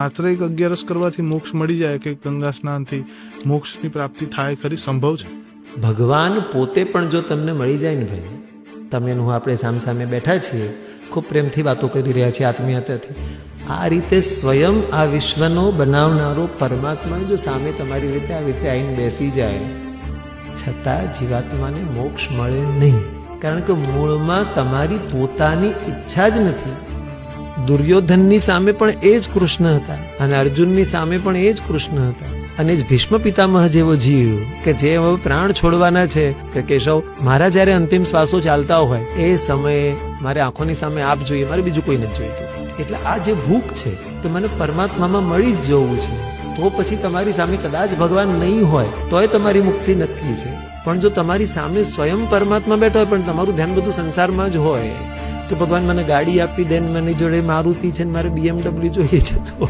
માત્ર એક 11 કરવાથી મોક્ષ મળી જાય કે ગંગા સ્નાનથી મોક્ષની પ્રાપ્તિ થાય ખરી? સંભવ છે? ભગવાન પોતે પણ જો તમને મળી જાય ને ભાઈ, તમે હું આપણે સામસામે બેઠા છીએ, ખૂબ પ્રેમથી વાતો કરી રહ્યા છીએ, આત્મીયતાથી, આ રીતે સ્વયં આ વિશ્વનો બનાવનારો પરમાત્મા જો સામે તમારી રીતે આવી રીતે આવીને બેસી જાય, છતાં જીવાત્માને મોક્ષ મળે નહીં. કારણ કે મૂળમાં તમારી પોતાની ઈચ્છા જ નથી. દુર્યોધનની સામે પણ એ જ કૃષ્ણ હતા, અને અર્જુનની સામે પણ એ જ કૃષ્ણ હતા, અને જ ભીષ્મ પિતામહ જેવો જીવ કે જે હવે પ્રાણ છોડવાના છે કે કેશવ, મારા જ્યારે અંતિમ શ્વાસો ચાલતા હોય એ સમયે મારે આંખોની સામે આપ જોઈએ, મારે બીજું કોઈ નથી જોઈતું. એટલે આ જે ભૂખ છે તો મને પરમાત્મામાં મળી જ જવું છે. તો પછી તમારી સામે કદાચ ભગવાન નહીં હોય તોય તમારી મુક્તિ નક્કી છે. પણ જો તમારી સામે સ્વયં પરમાત્મા બેઠો હોય પણ તમારું ધ્યાન બધું સંસારમાં જ હોય, તો ભગવાન મને ગાડી આપી દે, મને જોડે મારુતિ છે ને મારે BMW જોઈએ છે, તો